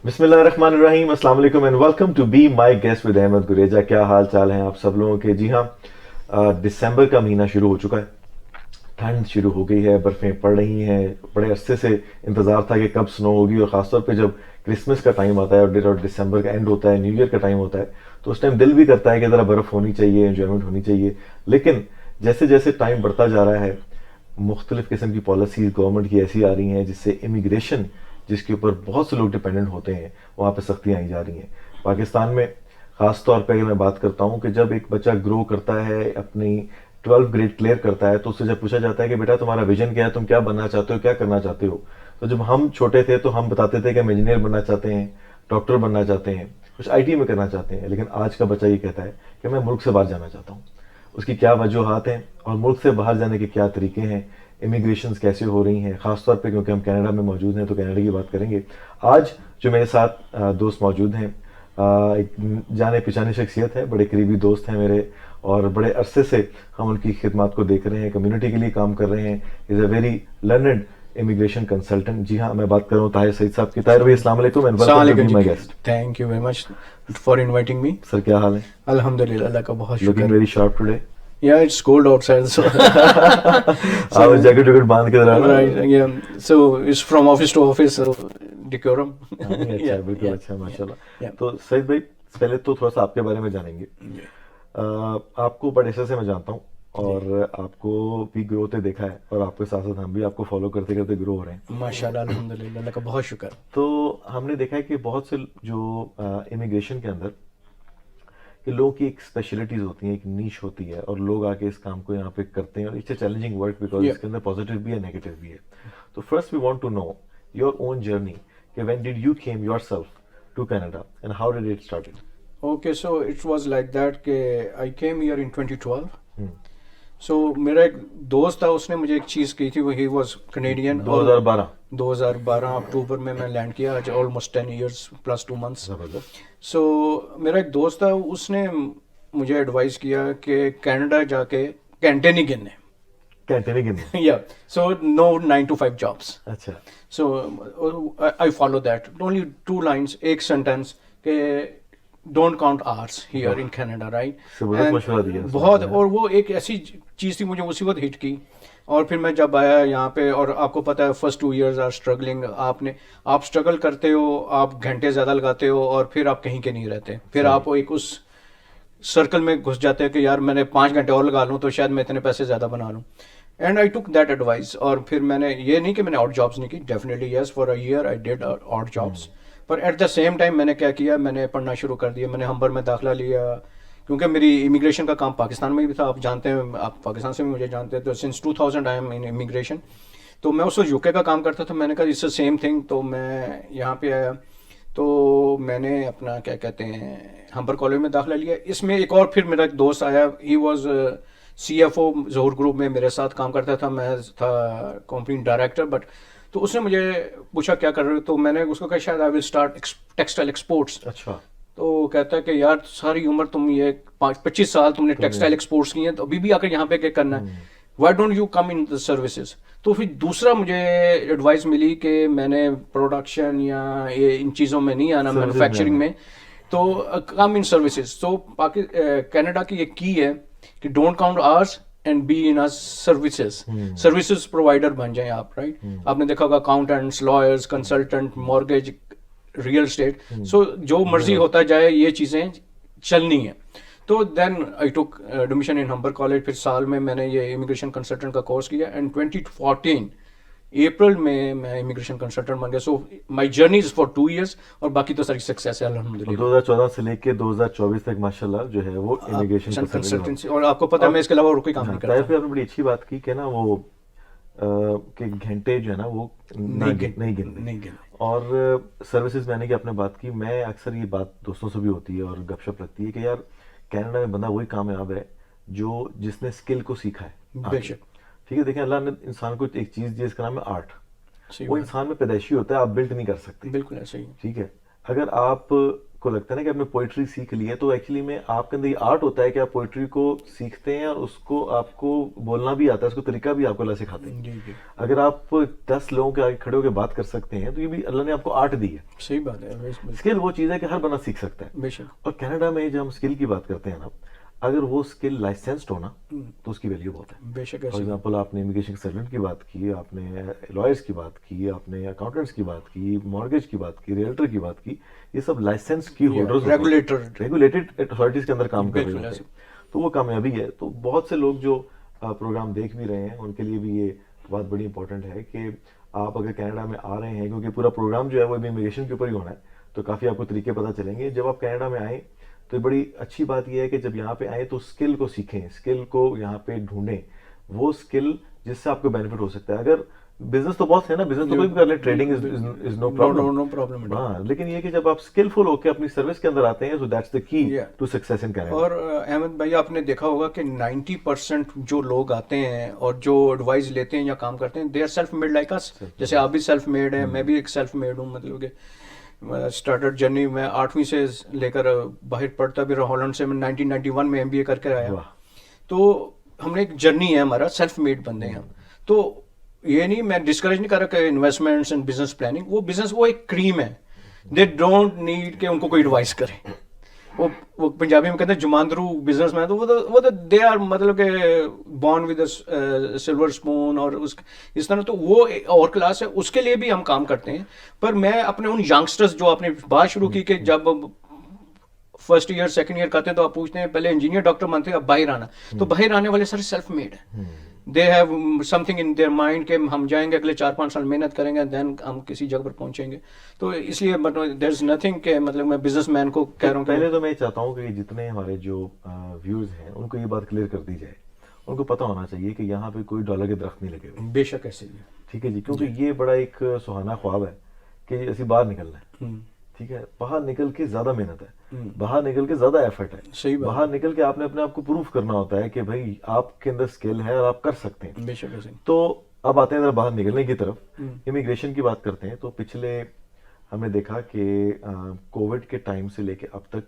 बिस्मिल्लाहिर्रहमानिर्रहीम, अस्सलाम वालेकुम and welcome to be my guest with Ahmad Gureja. क्या हाल चाल हैं आप सब लोगों के? जी हाँ, दिसंबर का महीना शुरू हो चुका है, ठंड शुरू हो गई है, बर्फ़ें पड़ रही हैं। बड़े अरसे से इंतज़ार था कि कब स्नो होगी, और ख़ासतौर पे जब क्रिसमस का टाइम आता है और दिसंबर का एंड होता है, न्यू ईयर का टाइम होता है, तो उस टाइम दिल भी करता है कि ज़रा बर्फ़ होनी चाहिए, एंजॉयमेंट होनी चाहिए। लेकिन जैसे जैसे टाइम बढ़ता जा रहा है, मुख्तलिफ़ किस्म की पॉलिसीज़ गवर्नमेंट की ऐसी आ रही हैं जिससे इमिग्रेशन, जिसके ऊपर बहुत से लोग डिपेंडेंट होते हैं, वहाँ पे सख्तियाँ आई जा रही हैं। पाकिस्तान में ख़ास तौर पे अगर मैं बात करता हूँ कि जब एक बच्चा ग्रो करता है, अपनी 12th ग्रेड क्लियर करता है, तो उससे जब पूछा जाता है कि बेटा तुम्हारा विजन क्या है, तुम क्या बनना चाहते हो, क्या करना चाहते हो, तो जब हम छोटे थे तो हम बताते थे कि हम इंजीनियर बनना चाहते हैं, डॉक्टर बनना चाहते हैं, कुछ IT में करना चाहते हैं। लेकिन आज का बच्चा ये कहता है कि मैं मुल्क से बाहर जाना चाहता हूँ। उसकी क्या वजूहात हैं और मुल्क से बाहर जाने के क्या तरीके हैं, इमिग्रेशंस कैसे हो रही हैं, ख़ास तौर पे क्योंकि हम कनाडा में मौजूद हैं तो कनाडा की बात करेंगे। आज जो मेरे साथ दोस्त मौजूद हैं, एक जाने पहचाने शख्सियत है, बड़े करीबी दोस्त हैं मेरे, और बड़े अरसे से हम उनकी खिदमत को देख रहे हैं, कम्युनिटी के लिए काम कर रहे हैं। Is a very learned immigration consultant. जी हाँ, मैं बात कर रहा हूँ ताहिर सईद साहब की। ताहिर भाई, अस्सलाम वालेकुम and welcome to be my guest. Thank you very much for inviting me. Sir क्या हाल है? अल्हम्दुलिल्लाह, अल्लाह का बहुत शुक्र। Looking very sharp today. Yeah, it's cold outside, so आप जैकेट वैकेट बांध के जरा ना। right, yeah. So it's from office to office, so decorum. नहीं, अच्छा Yeah, बिल्कुल, yeah, अच्छा माशाल्लाह। yeah. तो सईद भाई, पहले तो थोड़ा सा आपके बारे में जानेंगे। आपको बड़े अरसे से मैं जानता हूँ और आपको भी ग्रो होते देखा है, और आपके साथ साथ हम भी आपको फॉलो करते करते ग्रो हो रहे हैं। माशाल्लाह, अल्हम्दुलिल्लाह, अल्लाह का बहुत शुक्र। तो हमने देखा है कि बहुत से जो इमिग्रेशन के अंदर कि लोगों की एक स्पेशलिटीज होती हैं, एक नीश होती है, और लोग आके इस काम को यहाँ पे करते हैं, और it's a challenging work because Yeah. इसके अंदर पॉजिटिव भी है, नेगेटिव भी है। तो first we want to know your own journey कि when did you came yourself to Canada and how did it started? Okay, so it was like that कि I came here in 2012. So मेरा एक दोस्त था, उसने मुझे एक चीज़ की थी, वो ही वॉज कनेडियन। 2012 अक्टूबर में मैं लैंड किया, आज ऑलमोस्ट 10 years प्लस 2 months। जबरदस्त। सो मेरा एक दोस्त था, उसने मुझे एडवाइस किया कि कनाडा जाके घंटे नहीं गिनने। कहते नहीं गिनने। या सो नो 9 to 5 जॉब्स। अच्छा। So I follow that only 2 lines, एक सेंटेंस के don't count hours here in Canada, right. जबरदस्त मशवरा दिया उसने। बहुत, और वो एक ऐसी चीज़ थी, मुझे उसी वक्त हिट की। और फिर मैं जब आया यहाँ पे, और आपको पता है फर्स्ट 2 years आर स्ट्रगलिंग। आप स्ट्रगल करते हो, आप घंटे ज़्यादा लगाते हो, और फिर आप कहीं के नहीं रहते। फिर आप एक उस सर्कल में घुस जाते हैं कि यार मैंने 5 घंटे और लगा लूँ तो शायद मैं इतने पैसे ज़्यादा बना लूँ। And I took that advice. और फिर मैंने ये नहीं कि मैंने ऑड जॉब्स नहीं की, definitely yes, for a year I did odd jobs. पर एट द सेम टाइम मैंने क्या किया, मैंने पढ़ना शुरू कर दिया। मैंने हम्बर में दाखिला लिया, क्योंकि मेरी इमिग्रेशन का काम पाकिस्तान में भी था। आप जानते हैं, आप पाकिस्तान से भी मुझे जानते हैं। तो since 2000 I am in immigration. तो मैं उस वक्त यूके का काम करता था। मैंने कहा इट्स द सेम थिंग, तो मैं यहाँ पे आया। तो मैंने अपना क्या कहते हैं हम्बर कॉलेज में दाखिला लिया। इसमें एक और फिर मेरा एक दोस्त आया, he was CFO Johar group में मेरे साथ काम करता था। मैं था कंपनी डायरेक्टर। बट तो उसने मुझे पूछा क्या कर रहे हो, तो मैंने उसको कहा शायद I will start textile exports. अच्छा। तो कहता है कि यार सारी उम्र तुम ये 25 साल तुमने टेक्सटाइल एक्सपोर्ट्स की हैं, तो अभी भी आकर यहाँ पे क्या करना है, why don't you come in the services. तो फिर दूसरा मुझे एडवाइस मिली कि मैंने प्रोडक्शन या ये इन चीज़ों में नहीं आना, मैन्युफैक्चरिंग में, तो कम इन सर्विसेज। तो कनाडा की एक की है कि don't count hours and be in services provider बन जाए आप, राइट। आपने देखा होगा accountants, lawyers, consultant, mortgage, real state. So जो मर्जी होता जाए, ये चीज़ें चलनी है। तो then I took admission in Humber College. फिर साल में मैंने ये इमिग्रेशन कंसल्टेंट का कोर्स किया, एंड 2014 अप्रैल में मैं इमिग्रेशन कंसल्टेंट बन गया। So my journey is for 2 years, और बाकी तो सारी सक्सेस है अल्हम्दुलिल्लाह। 2014 से लेके 2024 तक माशाल्लाह जो है वो इमिग्रेशन कंसल्टेंसी। और आपको पता है मैं इसके अलावा और कोई काम नहीं करता। पे आपने बड़ी अच्छी बात की कि ना वो कि घंटे जो है ना वो नहीं गिनते। और सर्विसेज मैंने की आपने बात की, मैं अक्सर ये बात दोस्तों से भी होती है और गपशप लगती है कि यार कनाडा में बंदा वही कामयाब है जो जिसने स्किल को सीखा है। बेशक, ठीक है। देखें, अल्लाह ने इंसान को एक चीज दी, इसका नाम है आर्ट। वो इंसान में पैदाइशी होता है, आप बिल्ड नहीं कर सकते। बिल्कुल ऐसे ही। ठीक है। अगर आप کو لگتا ہے نا کہ آپ نے پوئٹری سیکھ لی ہے, تو ایکچولی میں آپ کے اندر یہ آرٹ ہوتا ہے کہ آپ پوئٹری کو سیکھتے ہیں اور اس کو آپ کو بولنا بھی آتا ہے, اس کو طریقہ بھی آپ کو اللہ سکھاتے ہیں. جی جی اگر آپ 10 لوگوں کے آگے کھڑے ہو کے بات کر سکتے ہیں تو یہ بھی اللہ نے آپ کو آرٹ دی ہے. صحیح بات ہے. اسکل وہ چیز ہے کہ ہر بندہ سیکھ سکتا ہے. بے شک. اور کینیڈا میں جب ہم اسکل کی بات کرتے ہیں نا, اگر وہ اسکل لائسنسڈ ہونا تو اس کی ویلیو بہت ہے. بے شک. فار ایگزامپل آپ نے امیگریشن سرونٹ کی بات کی, آپ نے لائرس کی بات کی, آپ نے اکاؤنٹنٹس کی بات کی, مارگیج کی بات کی, ریئلٹر کی بات کی, یہ سب لائسنس کی ہولڈرز ریگولیٹڈ اتھارٹیز کے اندر کام کر رہے ہوتے ہیں, تو وہ کامیابی ہے. تو بہت سے لوگ جو پروگرام دیکھ بھی رہے ہیں ان کے لیے بھی یہ بات بڑی امپورٹنٹ ہے کہ آپ اگر کینیڈا میں آ رہے ہیں, کیونکہ پورا پروگرام جو ہے وہ امیگریشن کے اوپر ہی ہونا ہے, تو کافی آپ کو طریقے پتہ چلیں گے. جب آپ کینیڈا میں آئیں تو بڑی اچھی بات یہ ہے کہ جب یہاں پہ آئیں تو اسکل کو سیکھیں, اسکل کو یہاں پہ ڈھونڈیں, وہ اسکل جس سے آپ کو بینیفٹ ہو سکتا ہے. اگر بزنس تو بہت ہے نا, بزنس تو کوئی بھی کر لے, ٹریڈنگ از نو پرابلم, ہاں, لیکن یہ کہ جب آپ اسکلفل ہو کے اپنی سروس کے اندر آتے ہیں, سو دیٹس دا کی ٹو سکسیس ان کینیڈا. اور احمد بھائی آپ نے دیکھا ہوگا کہ 90% جو لوگ آتے ہیں اور جو ایڈوائز لیتے ہیں یا کام کرتے ہیں, they are self made like us. جیسے آپ بھی سیلف میڈ ہیں, میں بھی ایک سیلف میڈ ہوں. مطلب کہ اسٹارٹڈ جرنی میں 8ویں سے لے کر باہر پڑھتا بھی رہا, ہالینڈ سے میں 1991 میں MBA کر کے آیا. تو ہم نے ایک جرنی ہے ہمارا, سیلف میڈ بندے ہیں ہم. تو یہ نہیں, میں ڈسکریج نہیں کر رہا کہ انویسٹمنٹس اینڈ بزنس پلاننگ, وہ بزنس وہ ایک کریم ہے. دے ڈونٹ نیڈ کہ ان کو کوئی ایڈوائس کرے. وہ پنجابی میں کہتے ہیں جماندرو بزنس مین, تو وہ دے آر مطلب کہ بورن ود سلور اسپون اور اس طرح. تو وہ اور کلاس ہے, اس کے لیے بھی ہم کام کرتے ہیں. پر میں اپنے ان ینگسٹرز جو آپ نے بات شروع کی کہ جب فرسٹ ایئر سیکنڈ ایئر کرتے ہیں تو آپ پوچھتے ہیں پہلے انجینئر ڈاکٹر بنتے ہیں, اب باہر آنا. تو باہر آنے والے سارے سیلف میڈ ہیں. They have something in their mind کہ ہم جائیں گے اگلے 4-5 سال محنت کریں گے, دین ہم کسی جگہ پر پہنچیں گے. تو اس لیے دیر از نتھنگ کہ مطلب میں بزنس مین کو کہہ رہا ہوں. پہلے تو میں چاہتا ہوں کہ جتنے ہمارے جو ویورز ہیں ان کو یہ بات کلیئر کر دی جائے, ان کو پتہ ہونا چاہیے کہ یہاں پہ کوئی ڈالر کے درخت نہیں لگے ہوئے. بے شک ایسے ہی, ٹھیک ہے جی, کیونکہ یہ بڑا ایک سہانا خواب ہے کہ اسی باہر نکلنا ہے. ٹھیک ہے, باہر نکل کے زیادہ محنت ہے, باہر نکل کے زیادہ ایفرٹ ہے, باہر نکل کے آپ نے اپنے آپ کو پروف کرنا ہوتا ہے کہ بھائی آپ کے اندر اسکل ہے اور آپ کر سکتے ہیں. بے شک. تو اب آتے ہیں ذرا باہر نکلنے کی طرف, امیگریشن کی بات کرتے ہیں. تو پچھلے ہم نے دیکھا کہ کووڈ کے ٹائم سے لے کے اب تک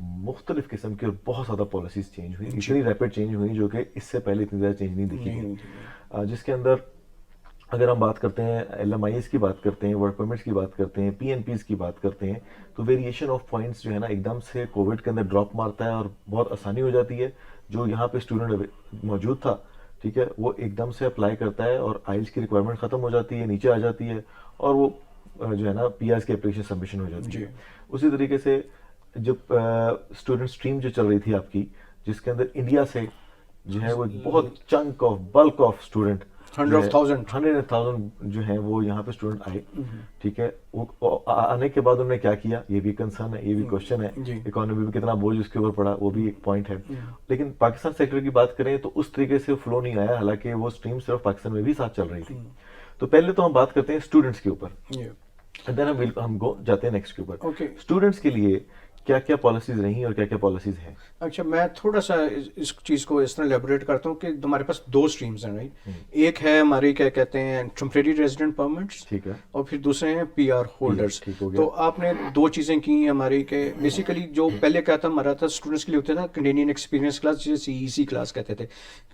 مختلف قسم کی اور بہت زیادہ پالیسیز چینج ہوئی, اتنی ریپڈ چینج ہوئی جو کہ اس سے پہلے اتنی زیادہ چینج نہیں دیکھی گئی, جس کے اندر اگر ہم بات کرتے ہیں LMIS کی بات کرتے ہیں, ورک پرمٹس کی بات کرتے ہیں, PNPs کی بات کرتے ہیں, تو ویریشن آف پوائنٹس جو ہے نا ایک دم سے کووڈ کے اندر ڈراپ مارتا ہے اور بہت آسانی ہو جاتی ہے. جو یہاں پہ اسٹوڈنٹ موجود تھا, ٹھیک ہے, وہ ایک دم سے اپلائی کرتا ہے اور آئلس کی ریکوائرمنٹ ختم ہو جاتی ہے, نیچے آ جاتی ہے, اور وہ جو ہے نا PRs کی اپلیکیشن سبمیشن ہو جاتی ہے. اسی طریقے سے جب اسٹوڈنٹ اسٹریم جو چل رہی تھی آپ کی, جس کے اندر انڈیا سے جو ہے وہ بہت chunk of bulk of student 100,000 جو ہیں وہ یہاں پہ اسٹوڈنٹ آئے. ٹھیک ہے, وہ آنے کے بعد انہوں نے کیا کیا, یہ بھی کنسرن ہے, یہ بھی کوشچن ہے. اکانومی میں کتنا بوجھ اس کے اوپر پڑا, وہ بھی ایک پوائنٹ ہے. لیکن پاکستان سیکٹر کی بات کریں تو اس طریقے سے فلو نہیں آیا, حالانکہ وہ اسٹریم صرف پاکستان میں بھی ساتھ چل رہی تھی. تو پہلے تو ہم بات کرتے ہیں اسٹوڈنٹس کے اوپر, دین ہم جاتے ہیں نیکسٹ کے اوپر. اسٹوڈنٹس کے لیے کیا کیا پالیسیز رہی اور کیا کیا پالیسیز ہیں. اچھا, میں تھوڑا سا اس چیز کو اس طرح لیبوریٹ کرتا ہوں کہ ہمارے پاس 2 اسٹریمز ہیں, رائٹ. ایک ہے ہماری کیا کہتے ہیں ٹیمپریری ریزیڈنٹ پرمٹس, ٹھیک ہے, اور پھر دوسرے ہیں PR ہولڈرس. تو آپ نے 2 چیزیں کی ہیں ہماری کہ بیسیکلی جو پہلے کیا تھا ہمارا تھا اسٹوڈنٹس کے لیے ہوتا تھا کینیڈین ایکسپیرینس کلاس, جسے CEC کلاس کہتے تھے.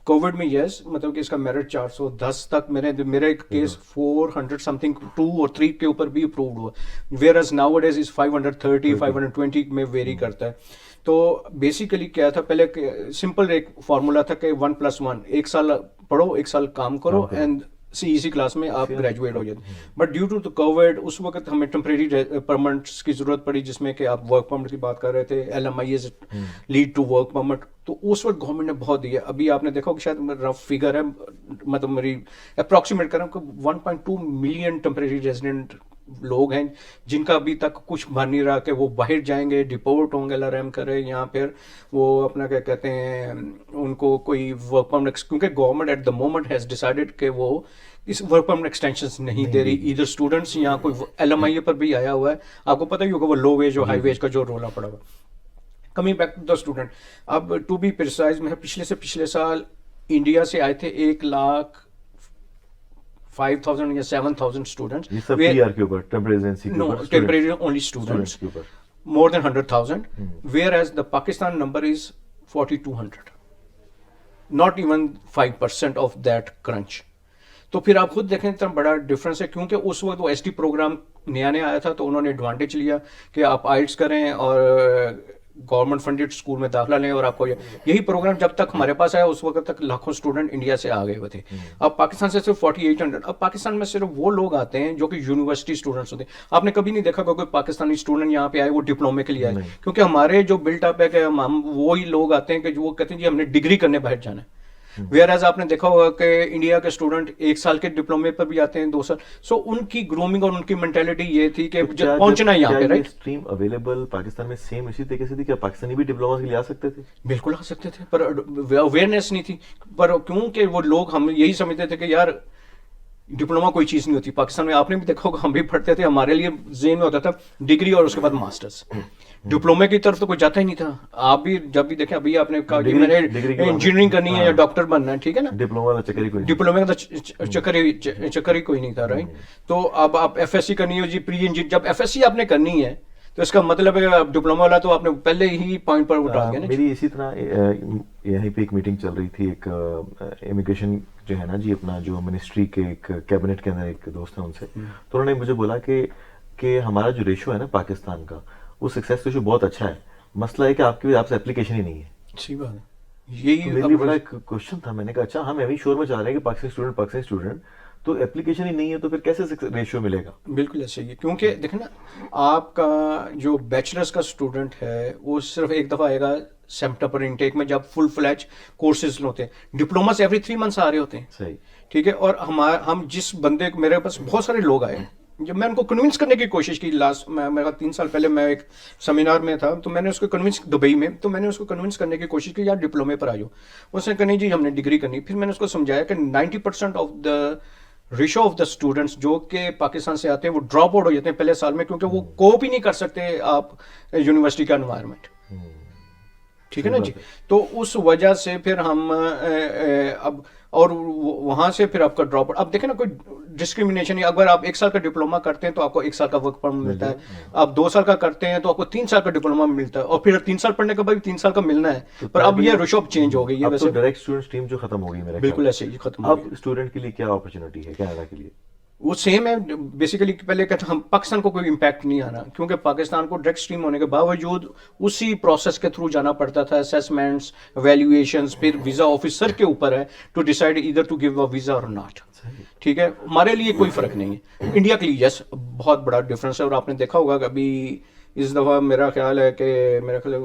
کووڈ میں یس مطلب کہ اس کا میرٹ 410 تک, میرا ایک کیس 400 سم تھنگ 2 اور 3 کے اوپر بھی اپرووڈ ہوا, where as now it is 530 520 میں ویری کرتا ہے. تو بیسیکلی کیا تھا, پہلے سمپل ایک فارمولا تھا کہ 1+1, 1 سال پڑھو 1 سال کام کرو اینڈ CEC کلاس میں آپ گریجویٹ ہو جاتے. But due to the covid اس وقت ہمیں ٹیمپریری پرمٹس کی ضرورت پڑی, جس میں کہ آپ ورک پرمٹ کی بات کر رہے تھے, LMIS lead to work permit. تو اس وقت گورنمنٹ نے بہت دیا. ابھی آپ نے دیکھا کہ شاید رف فگر ہے, مطلب میری اپروکسیمیٹ کر رہا ہوں کہ 1.2 ملین ٹیمپریری ریزیڈنٹ لوگ ہیں جن کا ابھی تک کچھ بن نہیں رہا کہ وہ باہر جائیں گے, ڈپورٹ ہوں گے, LRM کرے, یا پھر وہ اپنا کیا کہتے ہیں ان کو کوئی ورک پرمٹ, کیونکہ government at the moment has decided کہ وہ اس ورک پرمٹ ایکسٹینشنز نہیں دے رہی ادھر اسٹوڈنٹس. یہاں کوئی LMIA پر بھی آیا ہوا ہے, آپ کو پتہ ہی ہوگا وہ لو ویج اور ہائی ویج کا جو رولا پڑا ہوا. Coming back to the student, اب ٹو بی پریسائز, میں پچھلے سال انڈیا سے آئے تھے 1,05,000 یا 7,000 اسٹوڈنٹس. یہ سب PR کے اوپر, temporary only students. more than 100,000, whereas the Pakistan number is 4,200. Not even 5% of that crunch. तो फिर आप खुद देखें इतना बड़ा डिफरेंस है, क्योंकि उस वक्त वो एसटी प्रोग्राम नया नया आया था, तो उन्होंने एडवांटेज लिया कि आप आइल्स करें और गवर्नमेंट फंडेड स्कूल में दाखिला लें, और आपको यही प्रोग्राम जब तक हमारे पास आया उस वक्त तक लाखों स्टूडेंट इंडिया से आ गए हुए थे. अब पाकिस्तान से सिर्फ 4800. अब पाकिस्तान में सिर्फ वो लोग आते हैं जो कि यूनिवर्सिटी स्टूडेंट्स होते हैं. आपने कभी नहीं देखा कोई पाकिस्तानी स्टूडेंट यहाँ पे आए वो डिप्लोमे के लिए आए, क्योंकि हमारे जो बिल्टअप है कि हम वही लोग आते हैं कि जो वो कहते हैं जी हमने डिग्री करने बाहर जाना है. वेयर आपने देखा होगा कि इंडिया के स्टूडेंट 1 साल के डिप्लोमे पर भी आते हैं, 2 साल. सो उनकी ग्रूमिंग और उनकी मेंटेलिटी ये थी कि जब पहुंचना है यहाँ पे, राइट. स्ट्रीम अवेलेबल पाकिस्तान में सेम इसी तरीके से थी, क्या पाकिस्तानी भी डिप्लोमा के लिए आ सकते थे? बिल्कुल आ सकते थे, पर अवेयरनेस नहीं थी. पर क्योंकि वो लोग, हम यही समझते थे कि यार डिप्लोमा कोई चीज नहीं होती. पाकिस्तान में आपने भी देखा होगा, हम भी पढ़ते थे, हमारे लिए ज़हन में होता था डिग्री और उसके बाद मास्टर्स. डिप्लोमे की तरफ तो कोई जाता ही नहीं था. आप भी जब भी देखें, अभी आपने कहा कि मैंने इंजीनियरिंग करनी है या डॉक्टर बनना है, ठीक है ना, डिप्लोमा का चक्कर ही कोई नहीं था, राइट. तो अब आप एफएससी करनी है जी, प्री इंजीनियर. जब एफएससी आपने करनी है तो इसका मतलब है डिप्लोमा वाला तो आपने पहले ही पॉइंट पर उठा गया ना. मेरी इसी तरह यहीं पे एक मीटिंग चल रही थी, एक इमिग्रेशन जो है ना जी, अपना जो मिनिस्ट्री के एक कैबिनेट के अंदर एक दोस्त है उनसे, तो उन्होंने मुझे बोला कि हमारा जो रेशो है ना पाकिस्तान का, वो सक्सेस रेशो बहुत अच्छा है. मसला है कि आपसे एप्लीकेशन ही नहीं है. अच्छी बात है. यही तो मेरे लिए बड़ा एक क्वेश्चन था. मैंने कहा अच्छा, हम एवं शोर में चाह रहे हैं कि पाकिस्तानी स्टूडेंट, तो एप्लीकेशन ही नहीं है तो फिर कैसे रेशियो मिलेगा? बिल्कुल ऐसे ही, क्योंकि देखें ना, आपका जो बैचलर्स का स्टूडेंट है वो सिर्फ एक दफ़ा आएगा सितंबर इनटेक में, जब फुल फ्लैज कोर्सेज होते हैं. डिप्लोमा से एवरी 3 मंथ्स आ रहे होते हैं. सही, ठीक है. और हम जिस बंदे, मेरे पास बहुत सारे लोग आए, जब मैं उनको कन्विंस करने की कोशिश की, मेरा 3 साल पहले मैं एक सेमिनार में था, तो मैंने उसको कन्विंस, दुबई में, तो मैंने उसको कन्विंस करने की कोशिश की यार डिप्लोमे पर आ जाओ. उसने कहा नहीं जी हमने डिग्री करनी. फिर मैंने उसको समझाया कि 90% of the ratio of the students जो कि पाकिस्तान से आते हैं वो ड्रॉप आउट हो जाते हैं पहले साल में, क्योंकि वो कोप ही नहीं कर सकते आप यूनिवर्सिटी का एनवायरनमेंट. ठीक है ना जी. तो उस वजह से फिर हम अब, और वहां से फिर आपका ड्रॉप आउट. अब देखें ना, कोई डिस्क्रिमिनेशन नहीं. अगर आप 1 साल का डिप्लोमा करते हैं तो आपको 1 साल का वर्क परमिट मिलता है. आप 2 साल का करते हैं तो आपको 3 साल का डिप्लोमा मिलता है, और फिर 3 साल पढ़ने के बाद 3 साल का मिलना है. पर अब ये रेशो चेंज हो गई है. वैसे डायरेक्ट स्टूडेंट स्ट्रीम जो खत्म हो गई मेरे, बिल्कुल ऐसे ही खत्म हो गई. अब स्टूडेंट के लिए क्या अपॉर्चुनिटी है कनाडा के लिए? वो सेम है बेसिकली. पहले कहते हम पाकिस्तान को कोई इम्पैक्ट नहीं आना, क्योंकि पाकिस्तान को डायरेक्ट स्ट्रीम होने के बावजूद उसी प्रोसेस के थ्रू जाना पड़ता था. असेसमेंट्स, वैल्यूएशंस, फिर वीज़ा ऑफिसर के ऊपर है to decide either to give a visa or not. ठीक है. हमारे लिए कोई फर्क नहीं है. इंडिया के लिए यस बहुत बड़ा डिफरेंस है. और आपने देखा होगा कि अभी इस दफ़ा मेरा ख्याल है कि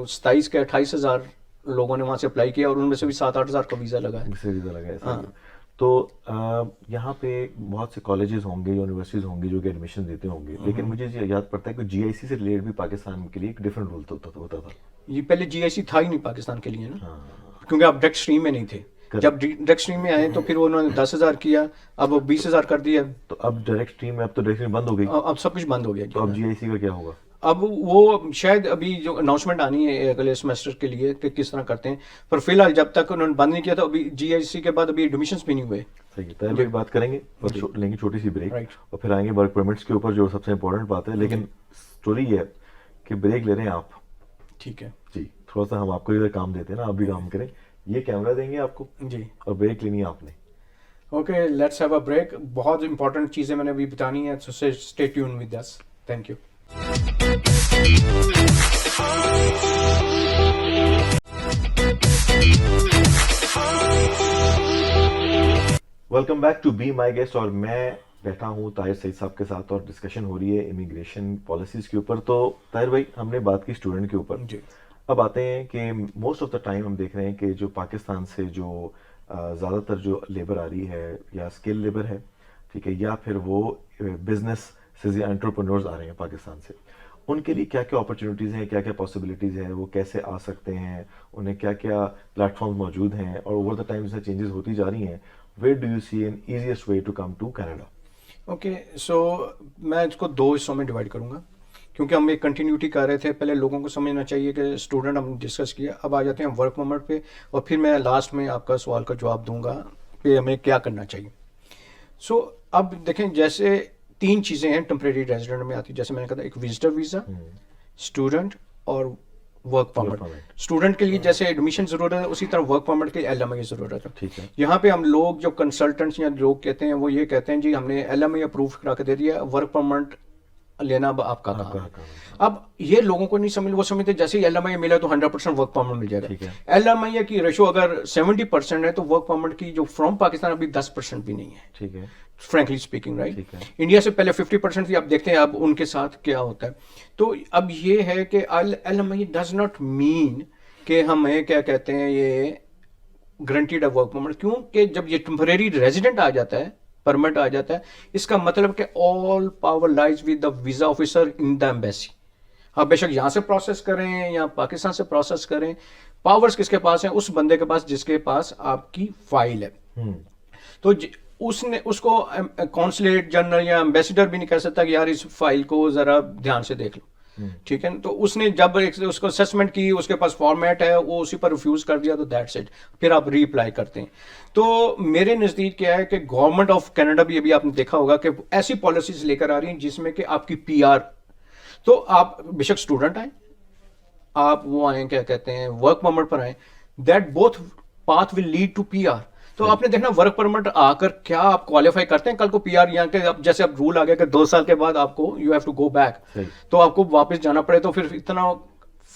27 के 28,000 लोगों ने वहाँ से अप्लाई किया, और उनमें से भी 7-8 हज़ार का वीज़ा लगा है. हाँ. तो यहाँ पे बहुत से कॉलेजेस होंगे, यूनिवर्सिटीज होंगी जो कि एडमिशन देते होंगे, लेकिन मुझे याद पड़ता है कि जीआईसी से रिलेटेड भी पाकिस्तान के लिए एक डिफरेंट रूल होता था. ये पहले जीआईसी था ही नहीं पाकिस्तान के लिए ना. क्योंकि आप डायरेक्ट स्ट्रीम में नहीं थे. जब डायरेक्ट स्ट्रीम में आए तो फिर उन्होंने 10,000 किया, अब 20,000 कर दिया. तो अब डायरेक्ट स्ट्रीम में, अब तो डायरेक्ट स्ट्रीम बंद हो गई, अब सब कुछ बंद हो गया. तो अब जीआईसी का क्या होगा? अब वो शायद अभी जो अनाउंसमेंट आनी है अगले सेमेस्टर के लिए कि किस तरह करते हैं, पर फिलहाल जब तक उन्होंने बंद नहीं किया तो अभी जीआईसी के बाद अभी एडमिशंस भी नहीं हुए. सही है. तब एक बात करेंगे और लेंगे छोटी सी ब्रेक, और फिर आएंगे वर्क परमिट्स के ऊपर जो सबसे इंपॉर्टेंट बात है. लेकिन स्टोरी ये है कि ब्रेक ले रहे हैं आप. ठीक है जी. थोड़ा सा हम आपको इधर काम देते हैं ना, आप भी काम करें. ये कैमरा देंगे आपको जी, और ब्रेक लेनी है आपने. Okay, let's have a break. बहुत इंपॉर्टेंट चीज़ें मैंने अभी बतानी है, so stay tune with us. Thank you. Welcome back to be my guest. और मैं बैठा हूँ ताहिर सईद साहब के साथ और डिस्कशन हो रही है इमिग्रेशन पॉलिसीज के ऊपर. तो ताहिर भाई, हमने बात की स्टूडेंट के ऊपर. अब आते हैं कि मोस्ट ऑफ द टाइम हम देख रहे हैं कि जो पाकिस्तान से जो ज़्यादातर जो लेबर आ रही है, या स्किल लेबर है, ठीक है, या फिर वो बिजनेस से एंटरप्रेन्योर्स आ रहे हैं पाकिस्तान से, उनके लिए क्या क्या अपॉर्चुनिटीज़ हैं, क्या क्या पॉसिबिलिटीज़ हैं, वो कैसे आ सकते हैं, उन्हें क्या क्या प्लेटफॉर्म्स मौजूद हैं, और ओवर द टाइम जैसे चेंजेस होती जा रही हैं, where do you see an easiest way to come to Canada? Okay, so मैं इसको 2 हिस्सों में डिवाइड करूंगा, क्योंकि हम एक कंटिन्यूटी कर रहे थे. पहले लोगों को समझना चाहिए कि स्टूडेंट हम डिस्कस किया, अब आ जाते हैं वर्क परमिट पे, और फिर मैं लास्ट में आपका सवाल का जवाब दूंगा कि हमें क्या करना चाहिए. सो अब देखें, जैसे 3 चीज़ें हैं टेम्परेरी रेजिडेंट में आती. जैसे मैंने कहा था, एक विजिटर वीज़ा, स्टूडेंट और वर्क परमिट। permit। स्टूडेंट के लिए जैसे एडमिशन जरूरत है, उसी तरह वर्क परमिट के लिए LMI की जरूरत है। ठीक है। यहाँ पे हम लोग जो कंसल्टेंट्स या लोग कहते हैं वो ये कहते हैं जी हमने LMI अप्रूव करा के दे दिया, वर्क परमिट लेना अब आपका काम है। अब ये लोगों को नहीं समझ, वो समझते जैसे ही LMI मिला तो 100% वर्क परमिट मिल ठीक है। जाएगा। LMI की रेशो अगर 70% है तो वर्क परमिट की जो फ्रॉम पाकिस्तान अभी 10% भी नहीं है, ठीक है। Frankly speaking, right. ठीक है। इंडिया से पहले 50% थी, अब देखते हैं अब उनके साथ क्या होता है। तो अब ये है कि LMI डज नॉट मीन कि हमें क्या कहते हैं ये ग्रंटेड है वर्क परमिट, क्योंकि जब ये टेम्परेरी रेजिडेंट आ जाता है, परमिट आ जाता है, इसका मतलब कि all power lies with the visa officer in the embassy. आप बेशक यहाँ से प्रोसेस करें या पाकिस्तान से प्रोसेस करें, पावर्स किसके पास हैं? उस बंदे के पास जिसके पास आपकी फाइल है। तो उसने उसको कॉन्सुलेट जनरल या एम्बेसडर भी नहीं कह सकता कि यार इस फाइल को जरा ध्यान से देख लो, ठीक है। तो उसने जब उसको असेसमेंट की, उसके पास फॉर्मेट है, वो उसी पर रिफ्यूज कर दिया तो दैट्स इट, फिर आप रीअप्लाई करते हैं। तो मेरे नज़दीक क्या है कि गवर्नमेंट ऑफ कनाडा भी अभी आपने देखा होगा कि ऐसी पॉलिसीज लेकर आ रही हैं जिसमें कि आपकी PR, तो आप बेशक स्टूडेंट आए, आप वो आए क्या कहते हैं वर्क परमिट पर आए, that both path will lead to PR। तो आपने देखना वर्क परमिट आकर क्या आप क्वालिफाई करते हैं कल को PR, यहाँ के अब जैसे अब रूल आ गया कि 2 साल के बाद आपको you have to go back, तो आपको वापस जाना पड़े, तो फिर इतना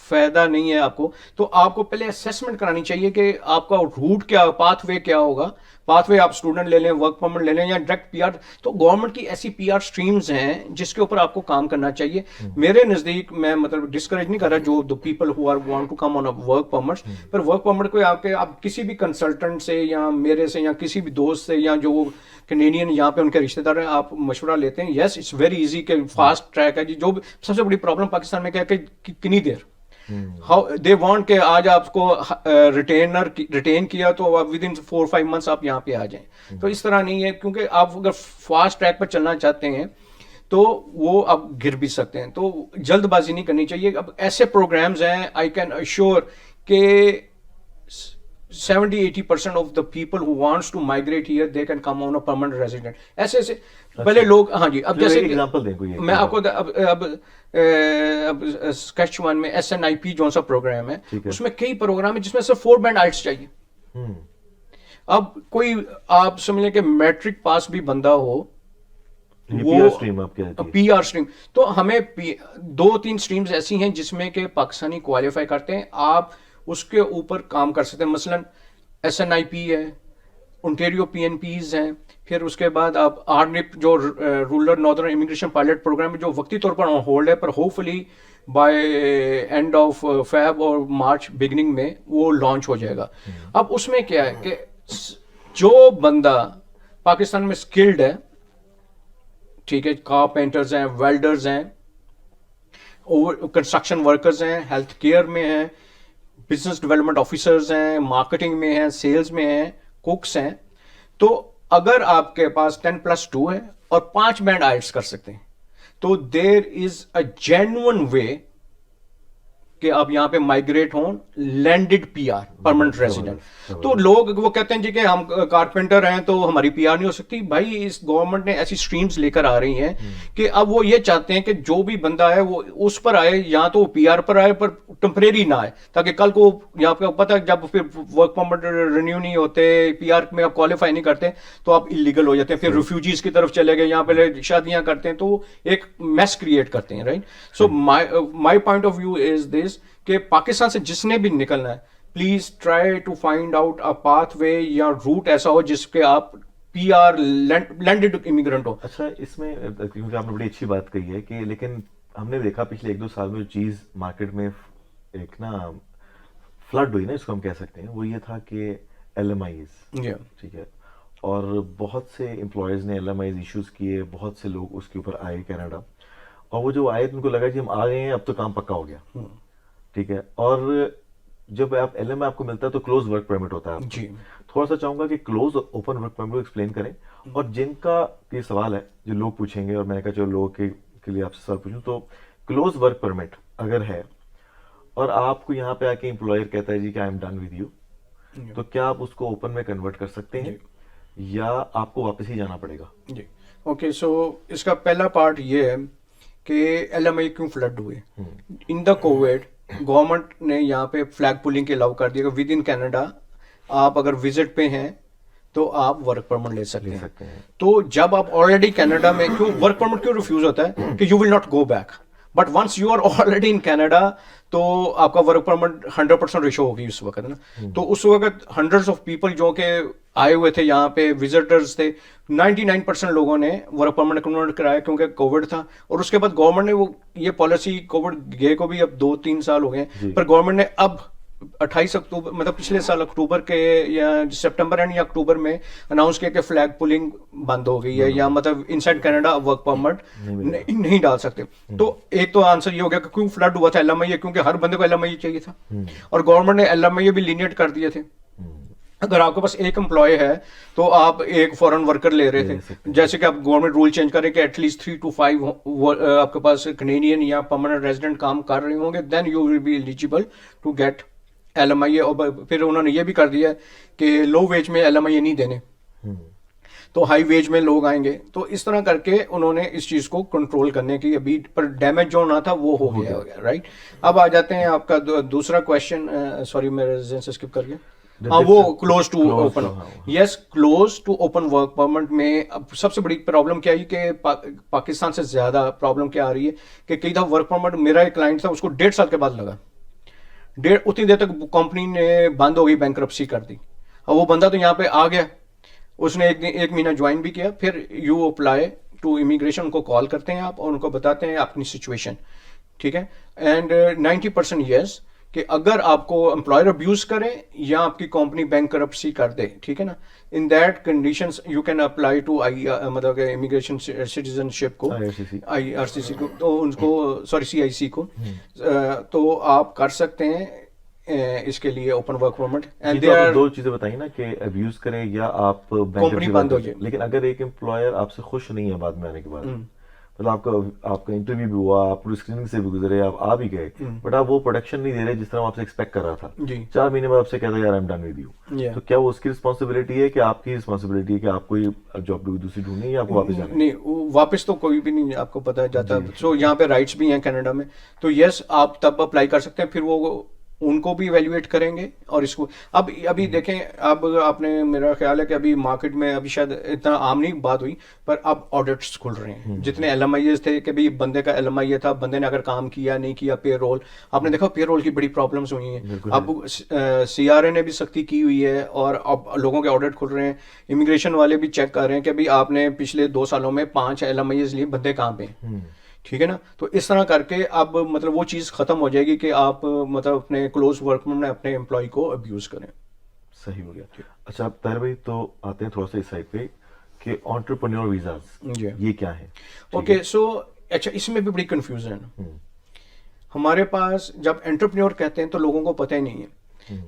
फायदा नहीं है आपको। तो आपको पहले असेसमेंट करानी चाहिए कि आपका रूट क्या, पाथवे क्या होगा। पाथवे आप स्टूडेंट ले लें, वर्क परमिट ले लें या डायरेक्ट PR। तो गवर्नमेंट की ऐसी PR स्ट्रीम्स हैं जिसके ऊपर आपको काम करना चाहिए। मेरे नज़दीक, मैं मतलब डिस्करेज नहीं कर रहा जो the people who are want to come on a work permit, पर वर्क परमिट को आप किसी भी कंसल्टेंट से या मेरे से या किसी भी दोस्त से या जो कैनेडियन यहाँ पे उनके रिश्तेदार हैं, आप मशवरा लेते हैं। यस, इट्स वेरी इजी के फास्ट ट्रैक है जी। जो सबसे बड़ी प्रॉब्लम पाकिस्तान में क्या है कि कितनी देर, हाउ दे वांट के आज आपको रिटेन किया तो विद इन 4-5 मंथ्स आप यहाँ पे आ जाएं। तो इस तरह नहीं है, क्योंकि आप अगर फास्ट ट्रैक पर चलना चाहते हैं तो वो आप गिर भी सकते हैं। तो जल्दबाजी नहीं करनी चाहिए। अब ऐसे प्रोग्राम्स हैं, आई कैन अश्योर के 70-80% of the people who wants to migrate here they can come on a permanent resident. ऐसे पहले लोग, हाँ जी, अब जैसे एग्जांपल दें कोई, मैं आपको अब स्केच वन में SNIP जो सा प्रोग्राम है, उसमें कई प्रोग्राम है जिसमें सिर्फ 4 बैंड आइट्स चाहिए। अब कोई आप समझ लें कि मैट्रिक पास भी बंदा हो, वो PR स्ट्रीम, तो हमें 2-3 स्ट्रीम्स ऐसी हैं जिसमें के पाकिस्तानी क्वालिफाई करते हैं, आप उसके ऊपर काम कर सकते हैं। मसलन SNIP है, ओंटारियो PNPs हैं, फिर उसके बाद आप RNIP जो rural northern immigration pilot program है जो वक्ती तौर पर ऑन होल्ड है, पर hopefully by end of Feb or March beginning में वो लॉन्च हो जाएगा। अब उसमें क्या है कि जो बंदा पाकिस्तान में स्किल्ड है, ठीक है, कारपेंटर्स हैं, वेल्डर्स हैं, कंस्ट्रक्शन वर्कर्स हैं, हेल्थ केयर में हैं, बिजनेस डेवलपमेंट ऑफिसर्स हैं, मार्केटिंग में हैं, सेल्स में हैं, कुक्स हैं, तो अगर आपके पास 10+2 है और 5 बैंड आइल्स कर सकते हैं, तो देयर इज अ जेन्युइन वे कि आप यहाँ पे माइग्रेट हों, लैंडेड PR, परमानेंट रेजिडेंट। तो लोग वो कहते हैं जी कि हम कारपेंटर हैं तो हमारी PR नहीं हो सकती। भाई, इस गवर्नमेंट ने ऐसी स्ट्रीम्स लेकर आ रही हैं कि अब वो ये चाहते हैं कि जो भी बंदा है वो उस पर आए, या तो वो PR पर आए पर टेम्परेरी ना आए, ताकि कल को यहाँ पे पता है जब फिर वर्क परमिट रिन्यू नहीं होते, PR में आप क्वालिफाई नहीं करते, तो आप इलीगल हो जाते हैं, फिर रिफ्यूजीज की तरफ चले गए, यहाँ पे शादियां करते हैं, तो एक मैस क्रिएट करते हैं, right. So my point of view is this कि पाकिस्तान से जिसने भी निकलना है, please try to find out a pathway या रूट ऐसा हो जिसके आप PR लैंडेड इमिग्रेंट हो। अच्छा, इसमें क्योंकि आपने बड़ी अच्छी बात कही है कि, लेकिन हमने देखा पिछले 1-2 साल में जो चीज मार्केट में एक ना फ्लड हुई ना, इसको हम कह सकते हैं, वो ये था कि LMIs, ठीक है, और बहुत से एम्प्लॉयज ने LMIs इश्यूज किए, बहुत से लोग उसके ऊपर आए कनाडा, और वो जो आए तो उनको लगा कि हम आ गए हैं, अब तो काम पक्का हो गया, ठीक है। और जब आप LMI आपको मिलता है तो क्लोज वर्क परमिट होता है जी। थोड़ा सा चाहूंगा कि क्लोज ओपन वर्क परमिट को एक्सप्लेन करें, और जिनका ये सवाल है जो लोग पूछेंगे, और मैंने कहा चलो लोगों के लिए आपसे सवाल पूछूं, तो क्लोज वर्क परमिट अगर है और आपको यहाँ पे आके एम्प्लॉयर कहता है जी कि I am done with you, तो क्या आप उसको ओपन में कन्वर्ट कर सकते हैं या आपको वापस ही जाना पड़ेगा? जी, ओके। सो इसका पहला पार्ट ये है کہ LMI کیوں فلڈ ہوئے. ان دا کووڈ گورنمنٹ نے یہاں پہ فلیگ پولنگ کے الاؤ کر دیا کہ ود ان کینیڈا آپ اگر وزٹ پہ ہیں تو آپ ورک پرمٹ لے سکتے ہیں. تو جب آپ آلریڈی کینیڈا میں, کیوں ورک پرمٹ کیوں ریفیوز ہوتا ہے کہ you will not go back, but once you are already in Canada تو آپ کا ورک پرمٹ 100% ریشو ہوگی اس وقت نا. تو اس وقت ہنڈریڈس آف پیپل جو کہ آئے ہوئے تھے یہاں پہ وزٹرز تھے, 99% لوگوں نے ورک پرمٹ کنورٹ کرایا کیونکہ کووڈ تھا. اور اس کے بعد گورنمنٹ نے وہ یہ پالیسی, کووڈ گئے کو بھی اب 2-3 سال ہو گئے, پر گورنمنٹ نے اب 28 اکتوبر مطلب پچھلے سال اکتوبر کے یا سپٹمبر اینڈ یا اکتوبر میں اناؤنس کیا کہ فلیگ پولنگ بند ہو گئی ہے, یا مطلب ان سائڈ کینیڈا ورک پرمٹ نہیں ڈال سکتے. تو ایک تو آنسر یہ ہو گیا کہ کیوں فلڈ ہوا تھا LMI, کیونکہ ہر بندے کو LMI چاہیے تھا, اور گورنمنٹ نے LMI بھی لینیٹ کر دیے تھے. اگر آپ کے پاس ایک امپلائی ہے تو آپ ایک فورن ورکر لے رہے تھے, جیسے کہ آپ گورنمنٹ رول چینج کریں کہ ایٹ لیسٹ 3 to 5 آپ کے پاس کینیڈین یا پرماننٹ ریزیڈنٹ کام کر رہے ہوں گے, then you will be eligible to get LMI. اور پھر انہوں نے یہ بھی کر دیا کہ لو ویج میں LMI نہیں دینے, تو ہائی ویج میں لوگ آئیں گے. تو اس طرح کر کے انہوں نے اس چیز کو کنٹرول کرنے کی ابھی, پر ڈیمیج جو ہونا تھا وہ ہو گیا رائٹ. اب آ جاتے ہیں آپ کا دوسرا کوشچن, سوری میرے ذہن سے اسکپ کر گیا. ہاں, وہ close to open, yes close to open work permit میں اب سب سے بڑی پرابلم کیا ہے کہ پاکستان سے زیادہ پرابلم کیا آ رہی ہے کہ کئی دفعہ ورک پرمٹ, میرا ایک کلائنٹ تھا اس کو 1.5 سال کے بعد لگا, اتنی دیر تک کمپنی نے بند ہو گئی, بینکرپسی کر دی. اور وہ بندہ تو یہاں پہ آ گیا, اس نے ایک مہینہ جوائن بھی کیا, پھر یو اپلائی ٹو امیگریشن, ان کو کال کرتے ہیں آپ اور ان کو بتاتے ہیں اپنی سچویشن, ٹھیک ہے. اینڈ 90% یس کہ اگر آپ کو امپلائر ابیوز کرے یا آپ کی کمپنی بینکرپسی کر دے, ٹھیک ہے نا, in that conditions you can apply to مطلب کہ امیگریشن سٹیزن شپ کو, IRCC کو, تو ان کو سوری CIC کو, تو آپ کر سکتے ہیں اس کے لیے اوپن ورک پرمٹ. اینڈ دو چیزیں بتائیں نا کہ ابیوز کریں یا آپ کمپنی بند ہو جائے. لیکن اگر ایک امپلائر آپ سے خوش نہیں ہے بعد میں آنے کے بعد, مطلب آپ کا انٹرویو بھی ہوا, آپ پوری اسکریننگ سے بھی گزرے, آپ آ بھی گئے, بٹ آپ وہ پروڈکشن نہیں دے رہے جس طرح آپ سے ایکسپیکٹ کر رہا تھا, 4 مہینے بعد آپ سے کہتا ہے یار I am done with you, تو کیا وہ اس کی رسپانسبلٹی ہے کہ آپ کی رسپانسبلٹی ہے کہ آپ کو جاب دوسری ڈھونڈنی ہے یا آپ کو واپس جانا؟ نہیں, واپس تو کوئی بھی نہیں آپ کو پتہ جاتا. سو یہاں پہ رائٹس بھی ہیں کینیڈا میں, تو یس آپ تب اپلائی کر سکتے ہیں, پھر وہ ان کو بھی ایویلویٹ کریں گے. اور اس کو ابھی دیکھیں, اب آپ نے, میرا خیال ہے کہ ابھی مارکیٹ میں ابھی شاید اتنا عام نہیں بات ہوئی, پر اب آڈٹس کھل رہے ہیں. جتنے LMIs تھے کہ بھائی بندے کا LMI تھا, بندے نے اگر کام کیا نہیں کیا, پے رول, آپ نے دیکھا پے رول کی بڑی پرابلمس ہوئی ہیں. اب CRA نے بھی سختی کی ہوئی ہے اور اب لوگوں کے آڈٹ کھل رہے ہیں. امیگریشن والے بھی چیک کر رہے ہیں کہ بھائی آپ نے پچھلے 2 سالوں میں 5 LMIs لیے, بندے کہاں پہ ہیں, ٹھیک ہے نا. تو اس طرح کر کے اب مطلب وہ چیز ختم ہو جائے گی کہ آپ مطلب اپنے کلوز ورک میں اپنے امپلائی کو ابیوز کریں. صحیح ہو گیا. اچھا طاہر بھائی, تو آتے ہیں تھوڑا سا اس سائڈ پہ کہ انٹرپرینیور ویزاز یہ کیا ہے؟ اوکے, سو اچھا اس میں بھی بڑی کنفیوژن ہے. ہمارے پاس جب انٹرپرینیور کہتے ہیں تو لوگوں کو پتہ ہی نہیں ہے.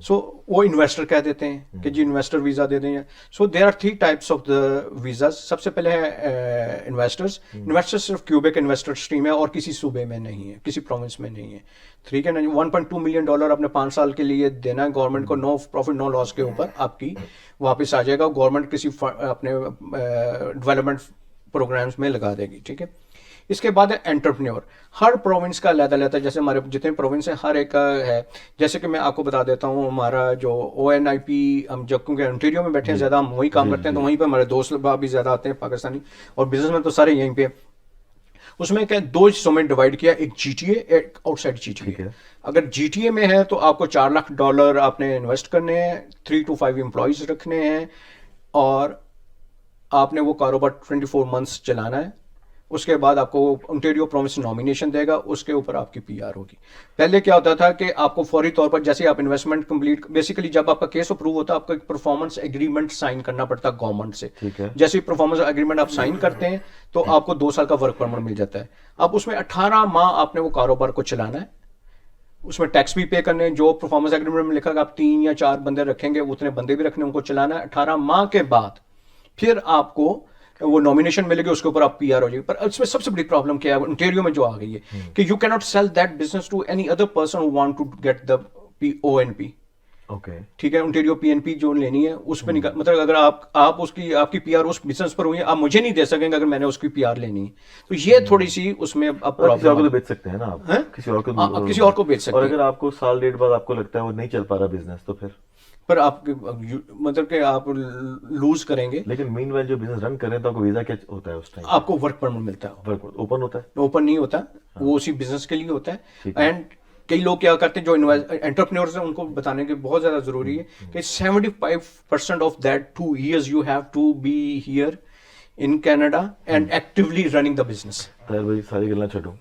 سو وہ انویسٹر کہہ دیتے ہیں کہ جی انویسٹر ویزا دے دیں. So there are 3 types of the visas. سب سے پہلے ہے انویسٹرز. انویسٹر صرف کیوبیک انویسٹر اسٹریم ہے اور کسی صوبے میں نہیں ہے, کسی پروونس میں نہیں ہے, ٹھیک ہے نا. $1.2 ملین اپنے 5 سال کے لیے دینا ہے گورنمنٹ کو, نو پروفٹ نو لاس کے اوپر آپ کی واپس آ جائے گا. گورنمنٹ کسی اپنے ڈیولپمنٹ پروگرامس میں لگا دے گی, ٹھیک ہے. اس کے بعد ہے انٹرپرینیور. ہر پروونس کا علیحدہ علیحدہ, جیسے ہمارے جتنے پروونس ہیں ہر ایک کا ہے. جیسے کہ میں آپ کو بتا دیتا ہوں, ہمارا جو ONIP, ہم جب کیونکہ انٹیریو میں بیٹھے ہیں زیادہ, ہم وہی کام کرتے ہیں, تو وہیں پہ ہمارے دوست لوگ بھی زیادہ آتے ہیں پاکستانی, اور بزنس میں تو سارے یہیں پہ. اس میں کیا 2 حصوں میں ڈیوائڈ کیا, ایک GTA, ایک آؤٹ سائڈ GTA. اگر GTA میں ہے تو آپ کو $4 لاکھ آپ نے انویسٹ کرنے ہیں, 3 to 5 امپلائیز رکھنے ہیں, اور آپ نے وہ کاروبار 24 months چلانا ہے. اس کے بعد آپ کو انٹیریو پروونس نامینیشن دے گا, اس کے اوپر آپ کی PR ہوگی. پہلے کیا ہوتا تھا کہ آپ کو فوری طور پر جیسے آپ انویسٹمنٹ کمپلیٹ, بیسیکلی جب آپ کا کیس اپروو ہوتا ہے آپ کو ایک پرفارمنس ایگریمنٹ سائن کرنا پڑتا ہے گورنمنٹ سے. جیسے پرفارمنس ایگریمنٹ آپ سائن کرتے ہیں تو آپ کو 2 سال کا ورک پرمٹ مل جاتا ہے. اب اس میں 18 ماہ آپ نے وہ کاروبار کو چلانا ہے, اس میں ٹیکس بھی پے کرنے ہیں. جو پرفارمنس ایگریمنٹ میں لکھا کہ آپ 3 یا 4 بندے رکھیں گے, اتنے بندے بھی رکھنے, ان کو چلانا ہے. 18 ماہ کے بعد پھر آپ کو وہ نامینیشن ملے گی, اس کے اوپر آپ PR ہو جائے گی. پر اس میں سب سے بڑی پرابلم کیا ہے انٹیریو میں جو آ گئی ہے کہ you can not sell that business to any other person who want to get the ONP. Okay, ठीक है, ओंटारियो पीएनपी जो लेनी है उस पर निकाल, मतलब अगर आप उसकी आपकी पीआर उस बिजनेस पर हुई है, आप मुझे नहीं दे सकेंगे अगर मैंने उसकी पीआर लेनी है, तो ये थोड़ी सी उसमें अब किसी और को तो प्रॉब्लम बेच सकते हैं ना आप, हैं? किसी और को आप किसी और को बेच सकते और हैं, अगर आपको साल डेढ़ बाद आपको लगता है वो नहीं चल पा रहा बिजनेस, तो फिर पर आप मतलब कि आप लूज करेंगे, लेकिन मीनवाइल जो बिजनेस रन कर रहे हैं तो आपको वीजा क्या होता है उस टाइम? आपको वर्क परमिट मिलता है, वर्क ओपन होता है? ओपन नहीं होता, वो उसी बिजनेस के लिए होता है। ठीक है। एंड कई लोग क्या करते हैं जो एंटरप्रेन्योर्स हैं, उनको बताने की बहुत ज्यादा जरूरी है कि 75% of that 2 years you have to be here in Canada and actively running the business. Tahir भाई सारी गल्ला छोड़ो,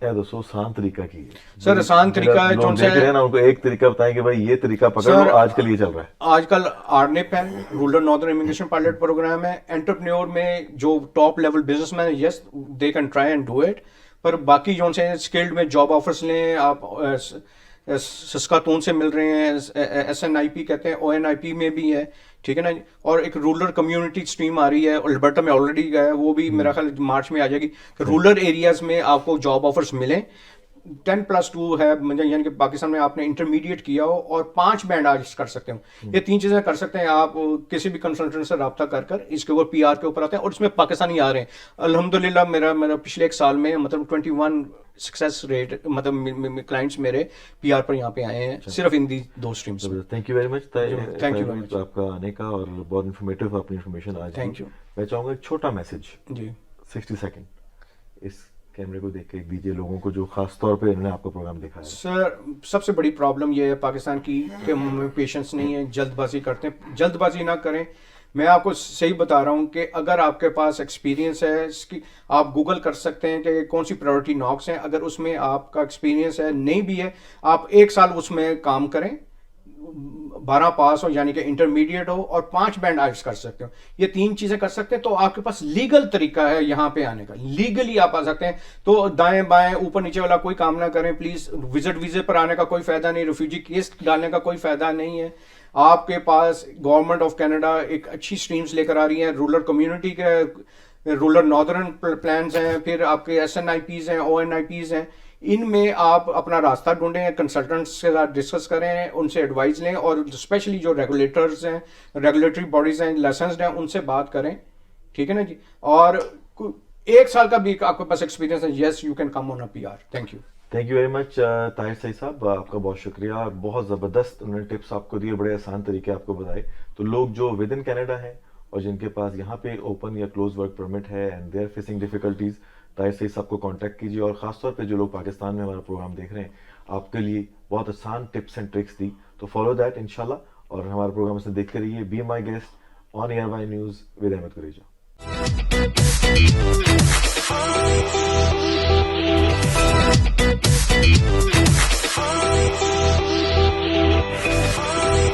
यार दोस्तों आसान तरीका की है सर, आसान तरीका है, लोग जौन सा देख रहे हैं ना, उनको एक तरीका बताएं कि भाई ये तरीका पकड़ सर, लो, आज के लिए चल रहा है। आजकल आरनेप है, rural northern immigration pilot program है, एंटरप्रेन्योर में जो टॉप लेवल बिजनेसमैन है, yes they can try and do it, पर बाकी जो से स्किल्ड में जॉब ऑफर्स लें आप, सस्कातून से मिल रहे हैं, SNIP कहते हैं, ONIP में भी है, ठीक है ना, और एक रूरल कम्युनिटी स्ट्रीम आ रही है, अल्बर्टा में ऑलरेडी गया है, वो भी मेरा ख्याल मार्च में आ जाएगी, तो रूरल एरियाज में आपको जॉब ऑफर्स मिलें। 10+2 है, मतलब यानी कि पाकिस्तान में आपने इंटरमीडिएट किया हो और 5 बैंड आज कर सकते हो, ये 3 चीजें कर सकते हैं आप किसी भी कंसल्टेंट से रब्ता कर कर, इसके ऊपर PR के ऊपर आते हैं और इसमें पाकिस्तानी आ रहे हैं अल्हम्दुलिल्लाह। मेरा पिछले 1 साल में मतलब 21 सक्सेस रेट, मतलब क्लाइंट्स मेरे PR पर यहाँ पे आए हैं, सिर्फ इन दी 2 स्ट्रीम्स में। Thank you very much, Thank you very much. आपका आने का, और बहुत इन्फॉर्मेटिव आपने इन्फॉर्मेशन आज Thank दी। you. मैं चाहूंगा एक छोटा मैसेज जी 60 सेकंड इस कैमरे को देख के दीजिए लोगों को जो खास तौर पे इन्होंने आपका प्रोग्राम देखा है। सर, सबसे बड़ी प्रॉब्लम ये है पाकिस्तान की कि हमें पेशेंस नहीं है, जल्दबाजी करते हैं, जल्दबाजी ना करें। मैं आपको सही बता रहा हूँ कि अगर आपके पास एक्सपीरियंस है, इसकी आप गूगल कर सकते हैं कि कौन सी प्रायोरिटी नॉक्स हैं, अगर उसमें आपका एक्सपीरियंस है, नहीं भी है, आप 1 साल उसमें काम करें, 12 पास हो यानी कि इंटरमीडिएट हो, और 5 बैंड आइल्स कर सकते हो, ये 3 चीजें कर सकते हैं, तो आपके पास लीगल तरीका है यहाँ पे आने का, लीगली आप आ सकते हैं। तो दाएं बाएं ऊपर नीचे वाला कोई काम ना करें प्लीज, विजिट वीजे पर आने का कोई फायदा नहीं, रिफ्यूजी केस डालने का कोई फायदा नहीं है। आपके पास गवर्नमेंट ऑफ कनाडा एक अच्छी स्ट्रीम्स लेकर आ रही है, रूरल कम्युनिटी के रूरल नॉर्दर्न प्लान्स हैं, फिर आपके SNIPs हैं, ONIPs हैं, इनमें आप अपना रास्ता ढूंढें, कंसल्टेंट्स के साथ डिस्कस करें, उनसे एडवाइस लें, और स्पेशली जो रेगुलेटर्स हैं, रेगुलेटरी बॉडीज हैं, लाइसेंस्ड हैं, उनसे बात करें, ठीक है ना जी। और 1 साल का भी आपके पास एक्सपीरियंस है, yes you can come on a PR। Thank you very much Tahir Saeed साहब, आपका बहुत शुक्रिया, और बहुत ज़बरदस्त उन्होंने टिप्स आपको दिए, बड़े आसान तरीके आपको बताए। तो लोग जो विद इन कनाडा हैं और जिनके पास यहाँ पे ओपन या क्लोज वर्क परमिट है and they are facing difficulties, Tahir Saeed साहब को कांटेक्ट कीजिए। और खासतौर पे जो लोग पाकिस्तान में हमारा प्रोग्राम देख रहे हैं, आपके लिए बहुत आसान टिप्स एंड ट्रिक्स दी, तो फॉलो दैट इंशाल्लाह, और हमारा प्रोग्राम से देखते रहिए। Be my guest on air by news with Ahmad Gureja.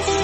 Oh,